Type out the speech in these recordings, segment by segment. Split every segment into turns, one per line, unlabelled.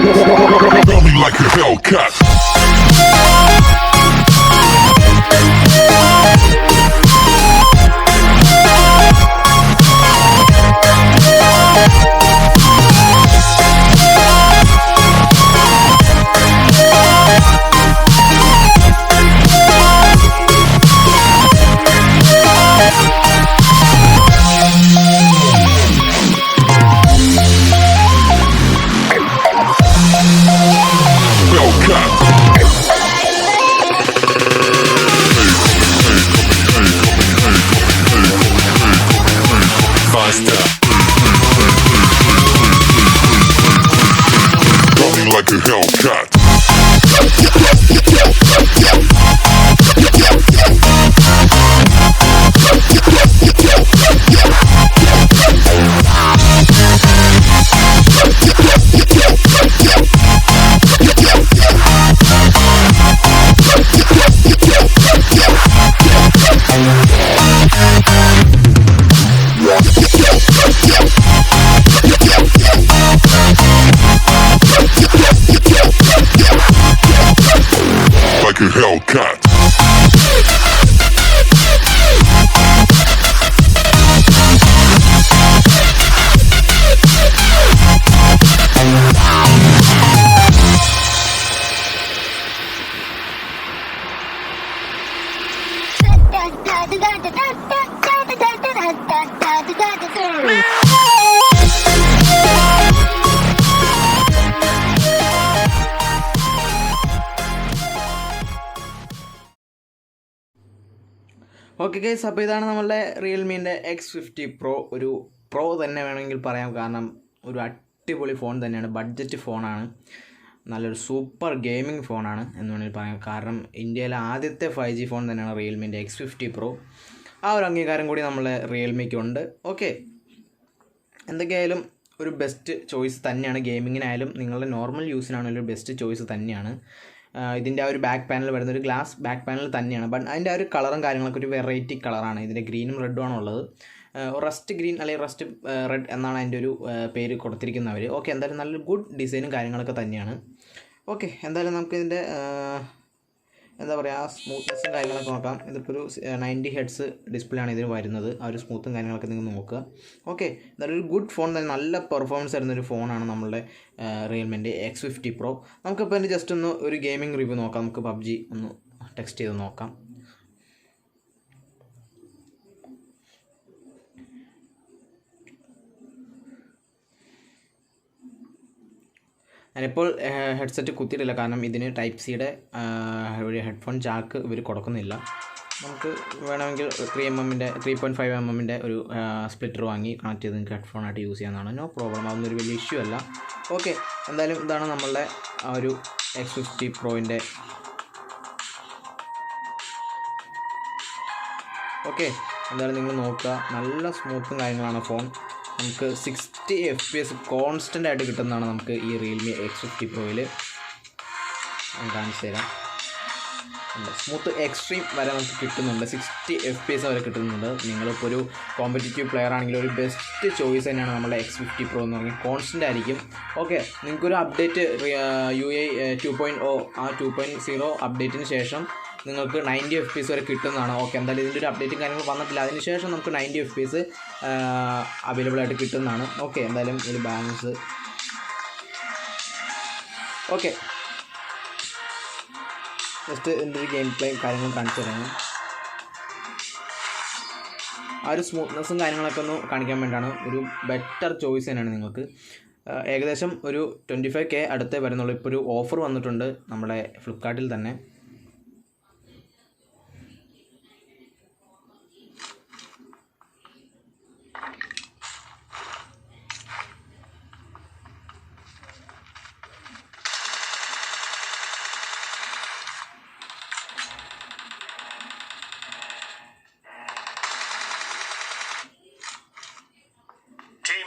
Feel me like a Hellcat. Like a Hellcat. Like a Hellcat.
Okay guys, അപ്പോൾ ഇതാണ് നമ്മളുടെ റിയൽമീൻ്റെ X50 Pro. ഒരു pro തന്നെ വേണമെങ്കിൽ പറയാം, കാരണം ഒരു അടിപൊളി ഫോൺ തന്നെയാണ്. ബഡ്ജറ്റ് ഫോണാണ്, നല്ലൊരു സൂപ്പർ ഗെയിമിംഗ് ഫോണാണ് എന്ന് വേണമെങ്കിൽ പറയാം. കാരണം ഇന്ത്യയിലെ ആദ്യത്തെ 5G ഫോൺ തന്നെയാണ് റിയൽമീൻ്റെ X50 Pro. ആ ഒരു അംഗീകാരം കൂടി നമ്മളെ റിയൽമിക്കുണ്ട്. ഓക്കെ, എന്തൊക്കെയായാലും ഒരു ബെസ്റ്റ് ചോയ്സ് തന്നെയാണ്. ഗെയിമിങ്ങിനായാലും നിങ്ങളുടെ നോർമൽ യൂസിനാണെങ്കിലും ഒരു ബെസ്റ്റ് ചോയ്സ് തന്നെയാണ്. ഇതിൻ്റെ ആ ഒരു ബാക്ക് പാനൽ വരുന്ന ഒരു ഗ്ലാസ് ബാക്ക് പാനൽ തന്നെയാണ്. ബട്ട് അതിൻ്റെ ആ ഒരു കളറും കാര്യങ്ങളൊക്കെ ഒരു വെറൈറ്റി കളറാണ്. ഇതിൻ്റെ ഗ്രീനും റെഡും ആണ് ഉള്ളത്. റസ്റ്റ് ഗ്രീൻ അല്ലെങ്കിൽ റസ്റ്റ് റെഡ് എന്നാണ് അതിൻ്റെ ഒരു പേര് കൊടുത്തിരിക്കുന്നവർ. ഓക്കെ, എന്തായാലും നല്ലൊരു ഗുഡ് ഡിസൈനും കാര്യങ്ങളൊക്കെ തന്നെയാണ്. ഓക്കെ, എന്തായാലും നമുക്ക് ഇതിൻ്റെ എന്താ പറയുക, സ്മൂത്ത്നെസ്സും കാര്യങ്ങളൊക്കെ നോക്കാം. ഇതിപ്പോൾ ഒരു 90 Hz ഡിസ്പ്ലേ ആണ് ഇതിന് വരുന്നത്. ആ ഒരു സ്മൂത്തും കാര്യങ്ങളൊക്കെ നിങ്ങൾ നോക്കുക. ഓക്കെ, എന്തായാലും ഒരു ഗുഡ് ഫോൺ തന്നെ, നല്ല പെർഫോമൻസ് തരുന്നൊരു ഫോണാണ് നമ്മളുടെ റിയൽമിൻ്റെ X50 Pro. നമുക്കിപ്പോൾ അതിൻ്റെ ജസ്റ്റ് ഒന്ന് ഒരു ഗെയിമിംഗ് റിവ്യൂ നോക്കാം. നമുക്ക് PUBG ഒന്ന് ടെക്സ്റ്റ് ചെയ്ത് നോക്കാം. ഞാനിപ്പോൾ ഹെഡ്സെറ്റ് കുത്തിയിട്ടില്ല, കാരണം ഇതിന് ടൈപ്പ് സിയുടെ ഒരു ഹെഡ്ഫോൺ ജാക്ക് ഇവർ കൊടുക്കുന്നില്ല. നമുക്ക് വേണമെങ്കിൽ 3.5 mm ഒരു സ്പ്ലിറ്റർ വാങ്ങി കണക്ട് ചെയ്ത് നിങ്ങൾക്ക് ഹെഡ്ഫോണായിട്ട് യൂസ് ചെയ്യാവുന്നതാണ്. നോ പ്രോബ്ലം, അതൊന്നും ഒരു വലിയ ഇഷ്യൂ അല്ല. ഓക്കെ, എന്തായാലും ഇതാണ് നമ്മളുടെ ആ ഒരു X50 Proൻ്റെ. ഓക്കെ, എന്തായാലും നിങ്ങൾ നോക്കുക, നല്ല സ്മൂത്തും കാര്യങ്ങളാണ് ഫോൺ. നമുക്ക് 60 FPS കോൺസ്റ്റൻ്റ് ആയിട്ട് കിട്ടുന്നതാണ് നമുക്ക് ഈ റിയൽമി X50 Proയിൽ. ഞാൻ കാണിച്ചു തരാം. സ്മൂത്ത് എക്സ്ട്രീം വരെ നമുക്ക് കിട്ടുന്നുണ്ട്, 60 FPS വരെ കിട്ടുന്നുണ്ട്. നിങ്ങളിപ്പോൾ ഒരു കോമ്പറ്റീറ്റീവ് പ്ലെയർ ആണെങ്കിൽ ഒരു ബെസ്റ്റ് ചോയ്സ് തന്നെയാണ് നമ്മുടെ X50 Pro എന്ന് പറഞ്ഞാൽ. കോൺസ്റ്റൻ്റ് ആയിരിക്കും. ഓക്കെ, നിങ്ങൾക്കൊരു അപ്ഡേറ്റ് UI 2.0 ആ 2.0 അപ്ഡേറ്റിന് ശേഷം നിങ്ങൾക്ക് 90 FPS വരെ കിട്ടുന്നതാണ്. ഓക്കെ, എന്തായാലും ഇതിൻ്റെ ഒരു അപ്ഡേറ്റും കാര്യങ്ങൾ വന്നിട്ടില്ല. അതിന് ശേഷം നമുക്ക് 90 FPS അവൈലബിൾ ആയിട്ട് കിട്ടുന്നതാണ്. ഓക്കെ, എന്തായാലും ഒരു ബാലൻസ്. ഓക്കെ, ജസ്റ്റ് ഇതിൻ്റെ ഒരു ഗെയിം പ്ലേ കാര്യങ്ങൾ കാണിച്ചു തരാം. ആ ഒരു സ്മൂത്ത്നെസ്സും കാര്യങ്ങളൊക്കെ ഒന്ന് കാണിക്കാൻ വേണ്ടിയാണ്. ഒരു ബെറ്റർ ചോയ്സ് തന്നെയാണ് നിങ്ങൾക്ക്. ഏകദേശം ഒരു 25K അടുത്തേ വരുന്നുള്ളൂ. ഇപ്പോൾ ഒരു ഓഫർ വന്നിട്ടുണ്ട് നമ്മുടെ ഫ്ലിപ്കാർട്ടിൽ തന്നെ.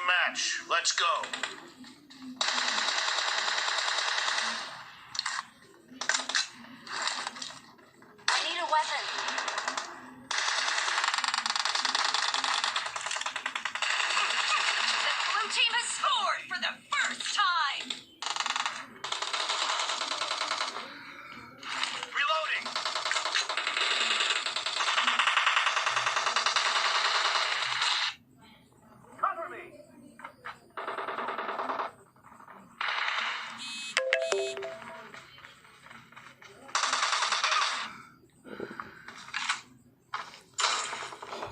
Match. Let's go.
I need a weapon. The blue team has scored for the first time.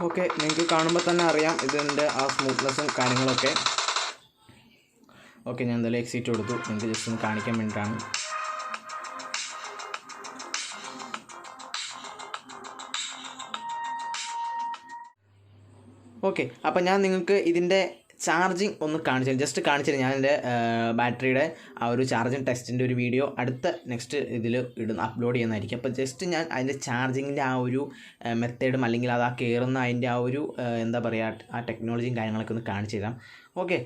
Okay, നിങ്ങൾക്ക് കാണുമ്പോൾ തന്നെ അറിയാം ഇതിൻ്റെ ആ സ്മൂത്ത്നെസ്സും കാര്യങ്ങളൊക്കെ. ഓക്കെ, ഞാൻ എന്തായാലും എക്സിറ്റ് കൊടുത്തു, നിങ്ങൾക്ക് ജസ്റ്റ് ഒന്ന് കാണിക്കാൻ വേണ്ടിയിട്ടാണ്. ഓക്കെ, അപ്പോൾ ഞാൻ നിങ്ങൾക്ക് ഇതിൻ്റെ ചാർജിങ് ഒന്ന് കാണിച്ചു തരാം, ജസ്റ്റ് കാണിച്ചു തരാം. ഞാൻ എൻ്റെ ബാറ്ററിയുടെ ആ ഒരു ചാർജിങ് ടെസ്റ്റിൻ്റെ ഒരു വീഡിയോ അടുത്ത നെക്സ്റ്റ് ഇതിൽ അപ്ലോഡ് ചെയ്യുന്നതായിരിക്കും. അപ്പോൾ ജസ്റ്റ് ഞാൻ അതിൻ്റെ ചാർജിങ്ങിൻ്റെ ആ ഒരു മെത്തേഡും അല്ലെങ്കിൽ അത് ആ കയറുന്ന അതിൻ്റെ ആ ഒരു എന്താ പറയുക ആ ടെക്നോളജിയും കാര്യങ്ങളൊക്കെ ഒന്ന് കാണിച്ചു തരാം. ഓക്കെ,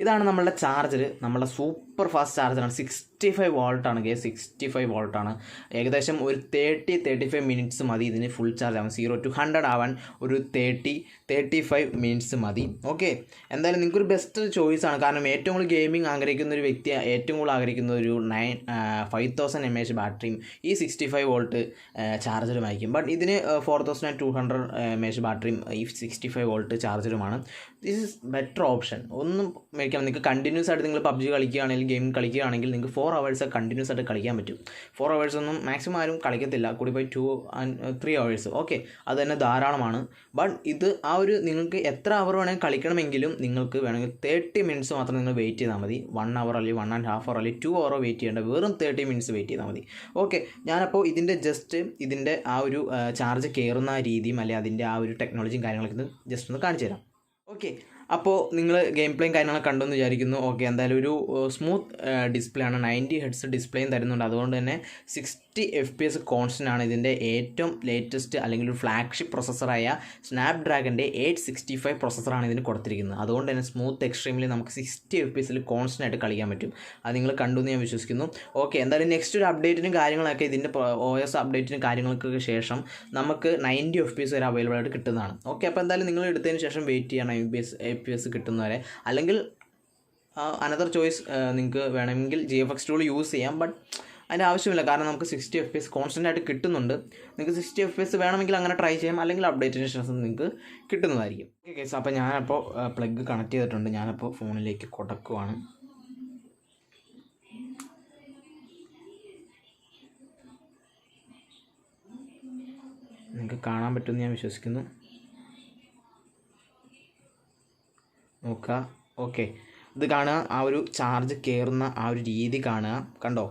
ഇതാണ് നമ്മളുടെ ചാർജർ, നമ്മളുടെ സൂപ്പർ ഫാസ്റ്റ് ചാർജറാണ്. 65 വോൾട്ടാണ് ഗേസ്, 65 വോൾട്ടാണ്. ഏകദേശം ഒരു 30-35 മിനിറ്റ്സ് മതി ഇതിന് ഫുൾ ചാർജ് ആവാൻ. 0 to 100 ആവാൻ ഒരു 30-35 മിനിറ്റ്സ് മതി. ഓക്കെ, എന്തായാലും നിങ്ങൾക്കൊരു ബെസ്റ്റ് ചോയ്സാണ്. കാരണം ഏറ്റവും കൂടുതൽ ഗെയിമിംഗ് ആഗ്രഹിക്കുന്ന ഒരു വ്യക്തി ഏറ്റവും കൂടുതൽ ആഗ്രഹിക്കുന്ന ഒരു 5000 mAh ബാറ്ററിയും ഈ 65 വോൾട്ട് ചാർജറുമായിരിക്കും. ബട്ട് ഇതിന് 4200 mAh ബാറ്ററിയും ഈ 65 വോൾട്ട് ചാർജറുമാണ്. This is better option. ഒന്നും മേടിക്കണം, നിങ്ങൾക്ക് കണ്ടിന്യൂസ് ആയിട്ട് നിങ്ങൾ PUBG കളിക്കുകയാണെങ്കിൽ ഗെയിം കളിക്കുകയാണെങ്കിൽ നിങ്ങൾക്ക് 4 hours കണ്ടിന്യൂസ് ആയിട്ട് കളിക്കാൻ പറ്റും. 4 hours ഒന്നും മാക്സിമം ആരും കളിക്കത്തില്ല, കൂടി പോയി 2 and 3 hours. ഓക്കെ, അത് തന്നെ ധാരാളമാണ്. ബട്ട് ഇത് ആ ഒരു നിങ്ങൾക്ക് എത്ര അവർ വേണമെങ്കിൽ കളിക്കണമെങ്കിലും നിങ്ങൾക്ക് വേണമെങ്കിൽ 30 മിനിറ്റ്സ് മാത്രം നിങ്ങൾ വെയിറ്റ് ചെയ്താൽ മതി. 1 hour അല്ലെങ്കിൽ 1.5 hour അല്ലെങ്കിൽ 2 hour വെയിറ്റ് ചെയ്യേണ്ട, വെറും 30 മിനിറ്റ്സ് വെയിറ്റ് ചെയ്താൽ മതി. ഓക്കെ, ഞാനപ്പോൾ ഇതിൻ്റെ ആ ഒരു ചാർജ് കയറുന്ന രീതിയും അല്ലെങ്കിൽ അതിൻ്റെ ആ ഒരു ടെക്നോളജിയും കാര്യങ്ങളൊക്കെ ജസ്റ്റ് ഒന്ന് കാണിച്ചു തരാം. ഓക്കെ, അപ്പോൾ നിങ്ങൾ ഗെയിം പ്ലേയും കാര്യങ്ങളൊക്കെ കണ്ടെന്ന് വിചാരിക്കുന്നു. ഓക്കെ, എന്തായാലും ഒരു സ്മൂത്ത് ഡിസ്പ്ലേ ആണ്, 90 Hz ഡിസ്പ്ലേയും തരുന്നുണ്ട്. അതുകൊണ്ട് തന്നെ 60 FPS കോൺസ്റ്റൻ്റ് ആണ്. ഇതിൻ്റെ ഏറ്റവും ലേറ്റസ്റ്റ് അല്ലെങ്കിൽ ഒരു ഫ്ലാഗ്ഷിപ്പ് പ്രൊസസ്സറായ സ്നാപ്ഡ്രാഗൻ്റെ 865 പ്രൊസസ്സറാണ് ഇതിന് കൊടുത്തിരിക്കുന്നത്. അതുകൊണ്ട് തന്നെ സ്മൂത്ത് എക്സ്ട്രീമിൽ നമുക്ക് 60 FPS കോൺസ്റ്റൻ്റ് ആയിട്ട് കളിക്കാൻ പറ്റും. അത് നിങ്ങൾ കണ്ടു എന്ന് ഞാൻ വിശ്വസിക്കുന്നു. ഓക്കെ, എന്തായാലും നെക്സ്റ്റ് ഒരു അപ്ഡേറ്റിനും കാര്യങ്ങളൊക്കെ ഇതിൻ്റെ OS അപ്ഡേറ്റിനും കാര്യങ്ങൾക്കൊക്കെ ശേഷം നമുക്ക് 90 FPS വരെ അവൈലബിൾ ആയിട്ട് കിട്ടുന്നതാണ്. ഓക്കെ, അപ്പോൾ എന്തായാലും നിങ്ങൾ എടുത്തതിന് ശേഷം വെയിറ്റ് ചെയ്യണം FPS കിട്ടുന്നവരെ. അല്ലെങ്കിൽ അനദർ ചോയ്സ് നിങ്ങൾക്ക് വേണമെങ്കിൽ GFX ടൂൾ യൂസ് ചെയ്യാം. ബട്ട് അതിൻ്റെ ആവശ്യമില്ല, കാരണം നമുക്ക് 60 FPS കോൺസ്റ്റൻ്റ് ആയിട്ട് കിട്ടുന്നുണ്ട്. നിങ്ങൾക്ക് 60 FPS വേണമെങ്കിൽ അങ്ങനെ ട്രൈ ചെയ്യാം, അല്ലെങ്കിൽ അപ്ഡേറ്റിന് ശേഷം നിങ്ങൾക്ക് കിട്ടുന്നതായിരിക്കും. ഓക്കെ കേസ്, അപ്പോൾ ഞാനപ്പോൾ പ്ലഗ് കണക്ട് ചെയ്തിട്ടുണ്ട്. ഞാനപ്പോൾ ഫോണിലേക്ക് കൊടുക്കുവാണ്. നിങ്ങൾക്ക് കാണാൻ പറ്റുമെന്ന് ഞാൻ വിശ്വസിക്കുന്നു. നോക്കുക. ഓക്കെ, ഇത് കാണുക, ആ ഒരു ചാർജ് കയറുന്ന ആ ഒരു രീതി കാണുക. കണ്ടോ,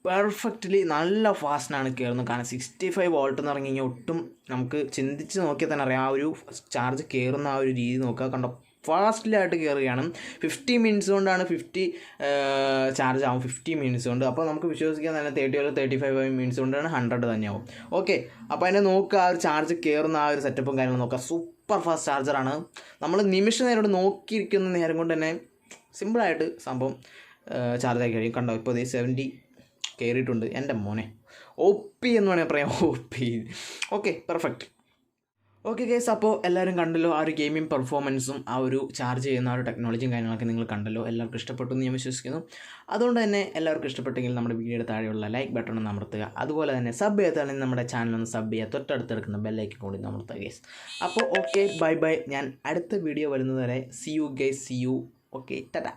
പെർഫെക്റ്റ്ലി നല്ല ഫാസ്റ്റാണ് കയറുന്നത്. കാരണം 65 വോൾട്ട് എന്ന് പറഞ്ഞു കഴിഞ്ഞാൽ ഒട്ടും നമുക്ക് ചിന്തിച്ച് നോക്കിയാൽ തന്നെ അറിയാം. ആ ഒരു ചാർജ് കയറുന്ന ആ ഒരു രീതി നോക്കുക. കണ്ടോ, ഫാസ്റ്റിലായിട്ട് കയറുകയാണ്. 50 മിനിറ്റ്സ് കൊണ്ടാണ് 50 ചാർജ് ആവും, 50 മിനിറ്റ്സ് കൊണ്ട്. അപ്പോൾ നമുക്ക് വിശ്വസിക്കാൻ തന്നെ 30 or 35 മിനിറ്റ്സ് കൊണ്ടാണ് 100 തന്നെയാവും. ഓക്കെ, അപ്പോൾ അതിനെ നോക്കുക, ആ ഒരു ചാർജ് കയറുന്ന ആ ഒരു സെറ്റപ്പും കാര്യങ്ങളും നോക്കുക. സൂപ്പർ ഫാസ്റ്റ് ചാർജറാണ്. നമ്മൾ നിമിഷ നേരോട് നോക്കിയിരിക്കുന്ന നേരം കൊണ്ട് തന്നെ സിമ്പിളായിട്ട് സംഭവം ചാർജാക്കി കഴിയും. കണ്ടോ, ഇപ്പോൾ 70 കയറിയിട്ടുണ്ട്. എൻ്റെ മോനെ OP എന്ന് വേണമെങ്കിൽ പറയാം, OP. Okay, perfect. Okay guys, അപ്പോൾ എല്ലാവരും കണ്ടല്ലോ ആ ഒരു ഗെയിമിംഗ് പെർഫോമൻസും ആ ഒരു ചാർജ് ചെയ്യുന്ന ആ ഒരു ടെക്നോളജിയും കാര്യങ്ങളൊക്കെ നിങ്ങൾ കണ്ടല്ലോ. എല്ലാവർക്കും ഇഷ്ടപ്പെട്ടു എന്ന് ഞാൻ വിശ്വസിക്കുന്നു. അതുകൊണ്ട് തന്നെ എല്ലാവർക്കും ഇഷ്ടപ്പെട്ടെങ്കിൽ നമ്മുടെ വീഡിയോയുടെ താഴെയുള്ള ലൈക്ക് ബട്ടൺ ഒന്ന് അമർത്തുക. അതുപോലെ തന്നെ സബ് ചെയ്താണെങ്കിൽ നമ്മുടെ ചാനലൊന്ന് സബ് ചെയ്യുക, തൊട്ടടുത്തെടുക്കുന്ന ബെല്ലൈക്കൻ കൂടി അമർത്തുക ഗൈസ്. അപ്പോൾ ഓക്കെ, ബൈ ബൈ. ഞാൻ അടുത്ത വീഡിയോ വരുന്നത് വരെ see you guys, see you. Okay, Tata.